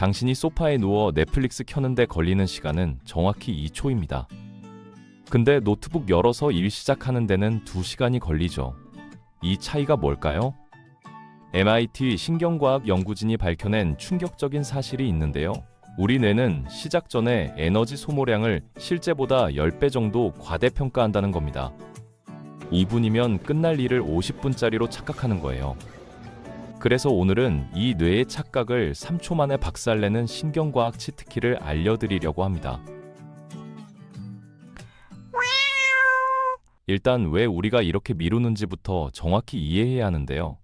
당신이 소파에 누워 넷플릭스 켜는데 걸리는 시간은 정확히 2초입니다. 근데 노트북 열어서 일 시작하는 데는 2시간이 걸리죠. 이 차이가 뭘까요? MIT 신경과학 연구진이 밝혀낸 충격적인 사실이 있는데요. 우리 뇌는 시작 전에 에너지 소모량을 실제보다 10배 정도 과대평가한다는 겁니다. 2분이면 끝날 일을 50분짜리로 착각하는 거예요. 그래서 오늘은 이 뇌의 착각을 3초 만에 박살내는 신경과학 치트키를 알려드리려고 합니다. 일단 왜 우리가 이렇게 미루는지부터 정확히 이해해야 하는데요.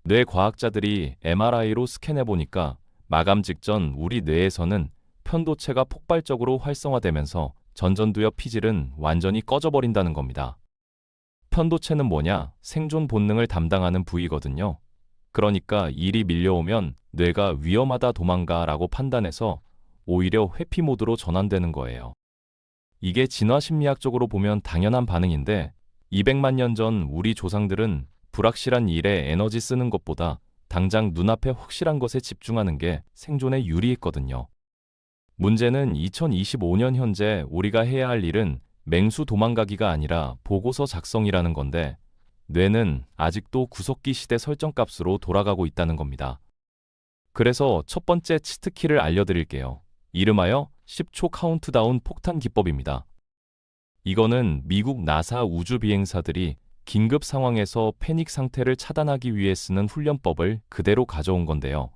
뇌 과학자들이 MRI로 스캔해보니까 마감 직전 우리 뇌에서는 편도체가 폭발적으로 활성화되면서 전전두엽 피질은 완전히 꺼져버린다는 겁니다. 편도체는 뭐냐? 생존 본능을 담당하는 부위거든요. 그러니까 일이 밀려오면 뇌가 위험하다 도망가라고 판단해서 오히려 회피 모드로 전환되는 거예요. 이게 진화심리학적으로 보면 당연한 반응인데 200만 년 전 우리 조상들은 불확실한 일에 에너지 쓰는 것보다 당장 눈앞에 확실한 것에 집중하는 게 생존에 유리했거든요. 문제는 2025년 현재 우리가 해야 할 일은 맹수 도망가기가 아니라 보고서 작성이라는 건데 뇌는 아직도 구석기 시대 설정값으로 돌아가고 있다는 겁니다. 그래서 첫 번째 치트키를 알려드릴게요. 이름하여 10초 카운트다운 폭탄 기법입니다. 이거는 미국 나사 우주비행사들이 긴급 상황에서 패닉 상태를 차단하기 위해 쓰는 훈련법을 그대로 가져온 건데요.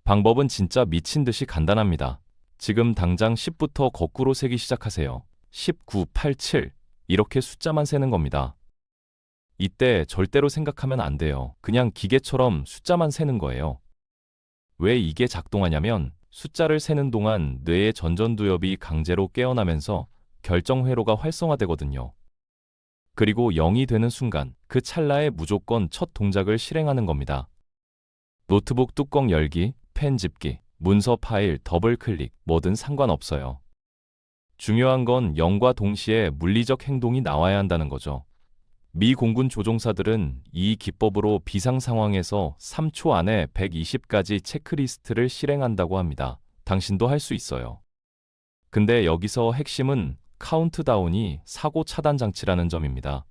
방법은 진짜 미친 듯이 간단합니다. 지금 당장 10부터 거꾸로 세기 시작하세요. 10, 9, 8, 7 이렇게 숫자만 세는 겁니다. 이때 절대로 생각하면 안 돼요. 그냥 기계처럼 숫자만 세는 거예요. 왜 이게 작동하냐면 숫자를 세는 동안 뇌의 전전두엽이 강제로 깨어나면서 결정회로가 활성화되거든요. 그리고 0이 되는 순간 그 찰나에 무조건 첫 동작을 실행하는 겁니다. 노트북 뚜껑 열기, 펜 집기, 문서 파일 더블 클릭 뭐든 상관없어요. 중요한 건 0과 동시에 물리적 행동이 나와야 한다는 거죠. 미 공군 조종사들은 이 기법으로 비상 상황에서 3초 안에 120가지 체크리스트를 실행한다고 합니다. 당신도 할 수 있어요. 근데 여기서 핵심은 카운트다운이 사고 차단 장치라는 점입니다.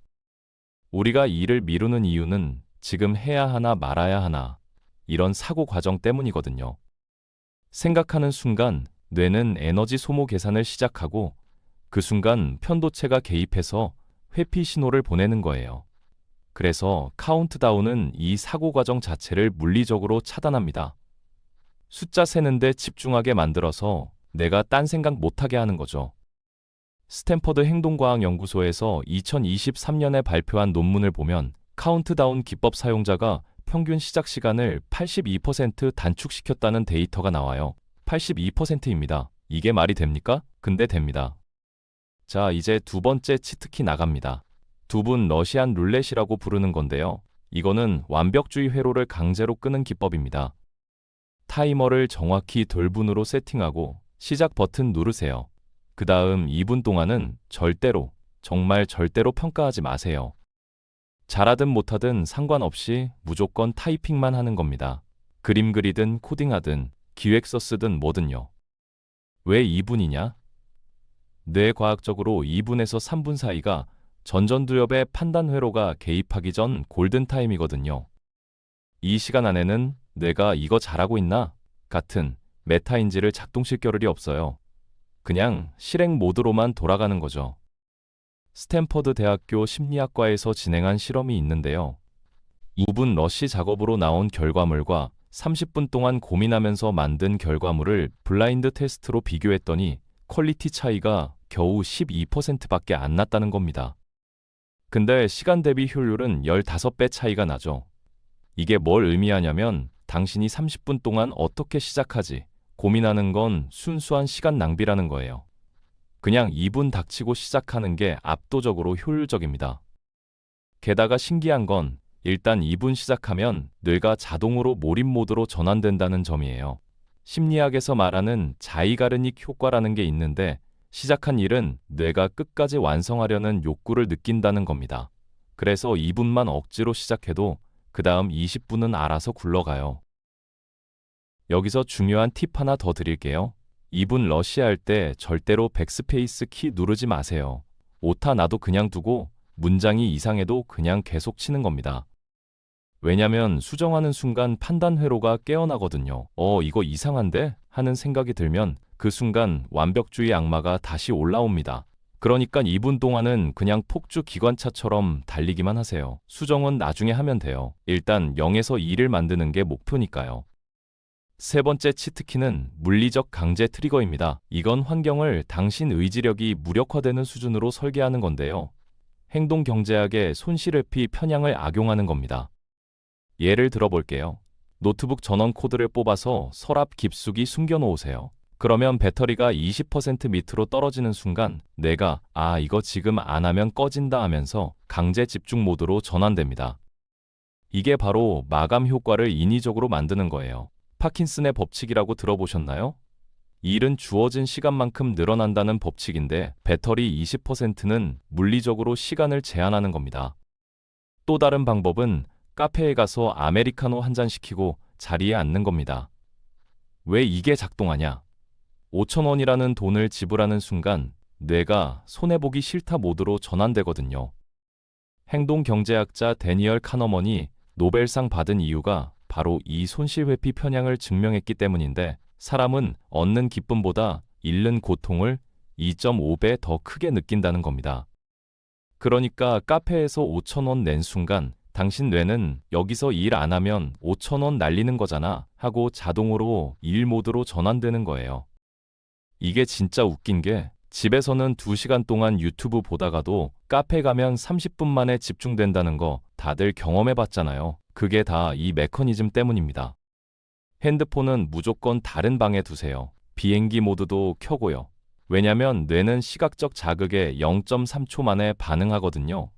우리가 일을 미루는 이유는 지금 해야 하나 말아야 하나 이런 사고 과정 때문이거든요. 생각하는 순간 뇌는 에너지 소모 계산을 시작하고 그 순간 편도체가 개입해서 회피 신호를 보내는 거예요. 그래서 카운트다운은 이 사고 과정 자체를 물리적으로 차단합니다. 숫자 세는데 집중하게 만들어서 내가 딴 생각 못하게 하는 거죠. 스탠퍼드 행동과학연구소에서 2023년에 발표한 논문을 보면 카운트다운 기법 사용자가 평균 시작 시간을 82% 단축시켰다는 데이터가 나와요. 82%입니다. 이게 말이 됩니까? 근데 됩니다. 자, 이제 두 번째 치트키 나갑니다. 두분 러시안 룰렛이라고 부르는 건데요. 이거는 완벽주의 회로를 강제로 끄는 기법입니다. 타이머를 정확히 돌분으로 세팅하고 시작 버튼 누르세요. 그 다음 2분 동안은 절대로, 정말 절대로 평가하지 마세요. 잘하든 못하든 상관없이 무조건 타이핑만 하는 겁니다. 그림 그리든 코딩하든 기획서 쓰든 뭐든요. 왜 2분이냐? 뇌과학적으로 2분에서 3분 사이가 전전두엽의 판단 회로가 개입하기 전 골든타임이거든요. 이 시간 안에는 뇌가 이거 잘하고 있나? 같은 메타인지를 작동시킬 겨를이 없어요. 그냥 실행 모드로만 돌아가는 거죠. 스탠퍼드 대학교 심리학과에서 진행한 실험이 있는데요. 2분 러시 작업으로 나온 결과물과 30분 동안 고민하면서 만든 결과물을 블라인드 테스트로 비교했더니 퀄리티 차이가 겨우 12%밖에 안 났다는 겁니다. 근데 시간 대비 효율은 15배 차이가 나죠. 이게 뭘 의미하냐면 당신이 30분 동안 어떻게 시작하지 고민하는 건 순수한 시간 낭비라는 거예요. 그냥 2분 닥치고 시작하는 게 압도적으로 효율적입니다. 게다가 신기한 건 일단 2분 시작하면 뇌가 자동으로 몰입 모드로 전환된다는 점이에요. 심리학에서 말하는 자이가르닉 효과라는 게 있는데 시작한 일은 뇌가 끝까지 완성하려는 욕구를 느낀다는 겁니다. 그래서 2분만 억지로 시작해도 그 다음 20분은 알아서 굴러가요. 여기서 중요한 팁 하나 더 드릴게요. 2분 러시할 때 절대로 백스페이스 키 누르지 마세요. 오타 나도 그냥 두고 문장이 이상해도 그냥 계속 치는 겁니다. 왜냐면 수정하는 순간 판단 회로가 깨어나거든요. 이거 이상한데? 하는 생각이 들면 그 순간 완벽주의 악마가 다시 올라옵니다. 그러니까 2분 동안은 그냥 폭주 기관차처럼 달리기만 하세요. 수정은 나중에 하면 돼요. 일단 0에서 2를 만드는 게 목표니까요. 세 번째 치트키는 물리적 강제 트리거입니다. 이건 환경을 당신 의지력이 무력화되는 수준으로 설계하는 건데요. 행동 경제학의 손실회피 편향을 악용하는 겁니다. 예를 들어볼게요. 노트북 전원 코드를 뽑아서 서랍 깊숙이 숨겨놓으세요. 그러면 배터리가 20% 밑으로 떨어지는 순간 내가 이거 지금 안 하면 꺼진다 하면서 강제 집중 모드로 전환됩니다. 이게 바로 마감 효과를 인위적으로 만드는 거예요. 파킨슨의 법칙이라고 들어보셨나요? 일은 주어진 시간만큼 늘어난다는 법칙인데 배터리 20%는 물리적으로 시간을 제한하는 겁니다. 또 다른 방법은 카페에 가서 아메리카노 한 잔 시키고 자리에 앉는 겁니다. 왜 이게 작동하냐? 5,000원이라는 돈을 지불하는 순간 뇌가 손해보기 싫다 모드로 전환되거든요. 행동경제학자 데니얼 카너먼이 노벨상 받은 이유가 바로 이 손실회피 편향을 증명했기 때문인데 사람은 얻는 기쁨보다 잃는 고통을 2.5배 더 크게 느낀다는 겁니다. 그러니까 카페에서 5,000원 낸 순간 당신 뇌는 여기서 일 안 하면 5,000원 날리는 거잖아 하고 자동으로 일 모드로 전환되는 거예요. 이게 진짜 웃긴 게 집에서는 2시간 동안 유튜브 보다가도 카페 가면 30분 만에 집중된다는 거 다들 경험해 봤잖아요. 그게 다 이 메커니즘 때문입니다. 핸드폰은 무조건 다른 방에 두세요. 비행기 모드도 켜고요. 왜냐면 뇌는 시각적 자극에 0.3초 만에 반응하거든요.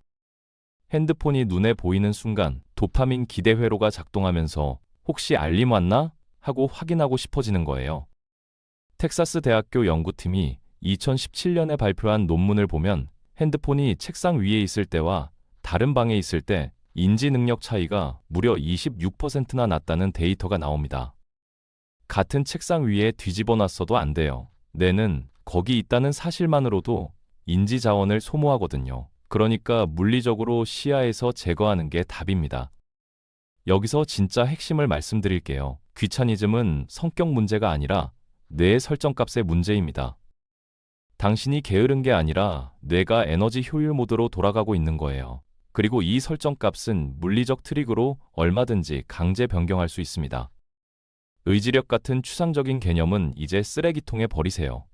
핸드폰이 눈에 보이는 순간 도파민 기대 회로가 작동하면서 혹시 알림 왔나? 하고 확인하고 싶어지는 거예요. 텍사스 대학교 연구팀이 2017년에 발표한 논문을 보면 핸드폰이 책상 위에 있을 때와 다른 방에 있을 때 인지 능력 차이가 무려 26%나 났다는 데이터가 나옵니다. 같은 책상 위에 뒤집어 놨어도 안 돼요. 뇌는 거기 있다는 사실만으로도 인지 자원을 소모하거든요. 그러니까 물리적으로 시야에서 제거하는 게 답입니다. 여기서 진짜 핵심을 말씀드릴게요. 귀차니즘은 성격 문제가 아니라 뇌의 설정값의 문제입니다. 당신이 게으른 게 아니라 뇌가 에너지 효율 모드로 돌아가고 있는 거예요. 그리고 이 설정값은 물리적 트릭으로 얼마든지 강제 변경할 수 있습니다. 의지력 같은 추상적인 개념은 이제 쓰레기통에 버리세요.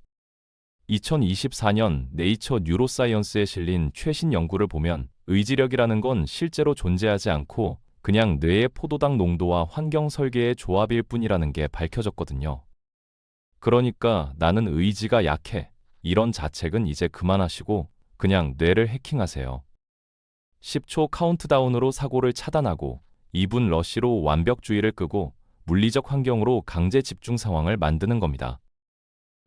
2024년 네이처 뉴로사이언스에 실린 최신 연구를 보면 의지력이라는 건 실제로 존재하지 않고 그냥 뇌의 포도당 농도와 환경 설계의 조합일 뿐이라는 게 밝혀졌거든요. 그러니까 나는 의지가 약해. 이런 자책은 이제 그만하시고 그냥 뇌를 해킹하세요. 10초 카운트다운으로 사고를 차단하고 2분 러시로 완벽주의를 끄고 물리적 환경으로 강제 집중 상황을 만드는 겁니다.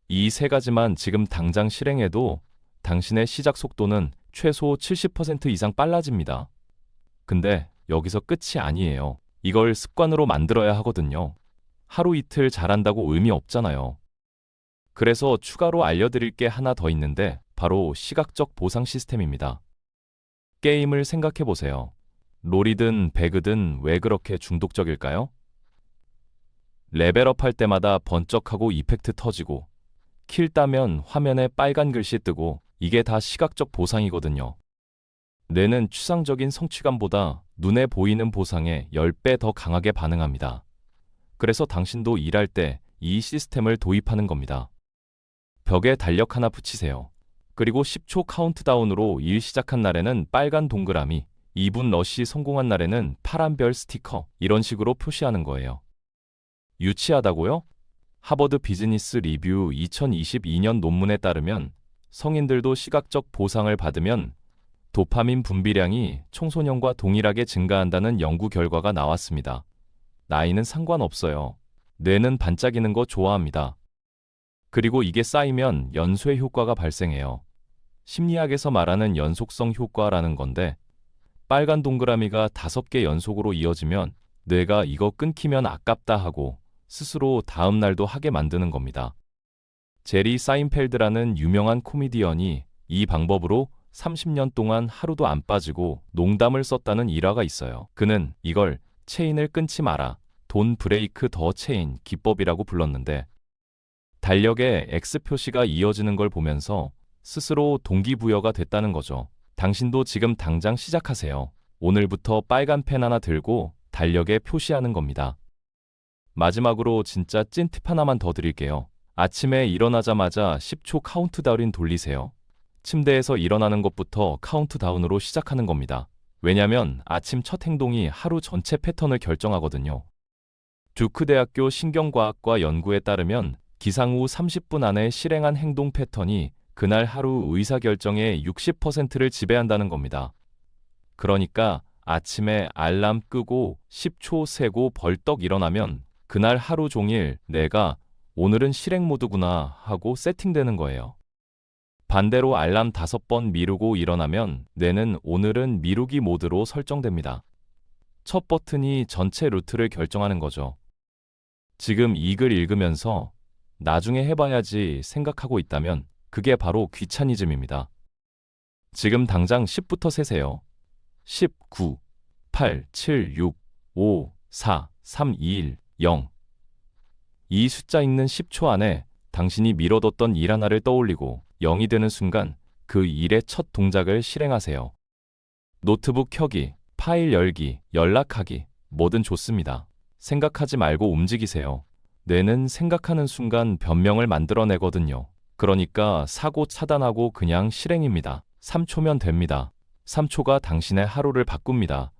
이 세 가지만 지금 당장 실행해도 당신의 시작 속도는 최소 70% 이상 빨라집니다. 근데 여기서 끝이 아니에요. 이걸 습관으로 만들어야 하거든요. 하루 이틀 잘한다고 의미 없잖아요. 그래서 추가로 알려드릴 게 하나 더 있는데 바로 시각적 보상 시스템입니다. 게임을 생각해보세요. 롤이든 배그든 왜 그렇게 중독적일까요? 레벨업 할 때마다 번쩍하고 이펙트 터지고 킬 따면 화면에 빨간 글씨 뜨고 이게 다 시각적 보상이거든요. 뇌는 추상적인 성취감보다 눈에 보이는 보상에 10배 더 강하게 반응합니다. 그래서 당신도 일할 때 이 시스템을 도입하는 겁니다. 벽에 달력 하나 붙이세요. 그리고 10초 카운트다운으로 일 시작한 날에는 빨간 동그라미, 2분 러시 성공한 날에는 파란 별 스티커, 이런 식으로 표시하는 거예요. 유치하다고요? 하버드 비즈니스 리뷰 2022년 논문에 따르면 성인들도 시각적 보상을 받으면 도파민 분비량이 청소년과 동일하게 증가한다는 연구 결과가 나왔습니다. 나이는 상관없어요. 뇌는 반짝이는 거 좋아합니다. 그리고 이게 쌓이면 연쇄 효과가 발생해요. 심리학에서 말하는 연속성 효과라는 건데 빨간 동그라미가 5개 연속으로 이어지면 뇌가 이거 끊기면 아깝다 하고 스스로 다음 날도 하게 만드는 겁니다. 제리 사인펠드라는 유명한 코미디언이 이 방법으로 30년 동안 하루도 안 빠지고 농담을 썼다는 일화가 있어요. 그는 이걸 체인을 끊지 마라, 돈 브레이크 더 체인 기법이라고 불렀는데, 달력에 X 표시가 이어지는 걸 보면서 스스로 동기부여가 됐다는 거죠. 당신도 지금 당장 시작하세요. 오늘부터 빨간 펜 하나 들고 달력에 표시하는 겁니다. 마지막으로 진짜 찐팁 하나만 더 드릴게요. 아침에 일어나자마자 10초 카운트다운 돌리세요. 침대에서 일어나는 것부터 카운트다운으로 시작하는 겁니다. 왜냐면 아침 첫 행동이 하루 전체 패턴을 결정하거든요. 듀크 대학교 신경과학과 연구에 따르면 기상 후 30분 안에 실행한 행동 패턴이 그날 하루 의사결정의 60%를 지배한다는 겁니다. 그러니까 아침에 알람 끄고 10초 세고 벌떡 일어나면 그날 하루 종일 내가 오늘은 실행 모드구나 하고 세팅되는 거예요. 반대로 알람 5번 미루고 일어나면 뇌는 오늘은 미루기 모드로 설정됩니다. 첫 버튼이 전체 루트를 결정하는 거죠. 지금 이 글 읽으면서 나중에 해봐야지 생각하고 있다면 그게 바로 귀차니즘입니다. 지금 당장 10부터 세세요. 10, 9, 8, 7, 6, 5, 4, 3, 2, 1, 0. 이 숫자 읽는 10초 안에 당신이 미뤄뒀던 일 하나를 떠올리고 0이 되는 순간 그 일의 첫 동작을 실행하세요. 노트북 켜기, 파일 열기, 연락하기, 뭐든 좋습니다. 생각하지 말고 움직이세요. 뇌는 생각하는 순간 변명을 만들어내거든요. 그러니까 사고 차단하고 그냥 실행입니다. 3초면 됩니다. 3초가 당신의 하루를 바꿉니다.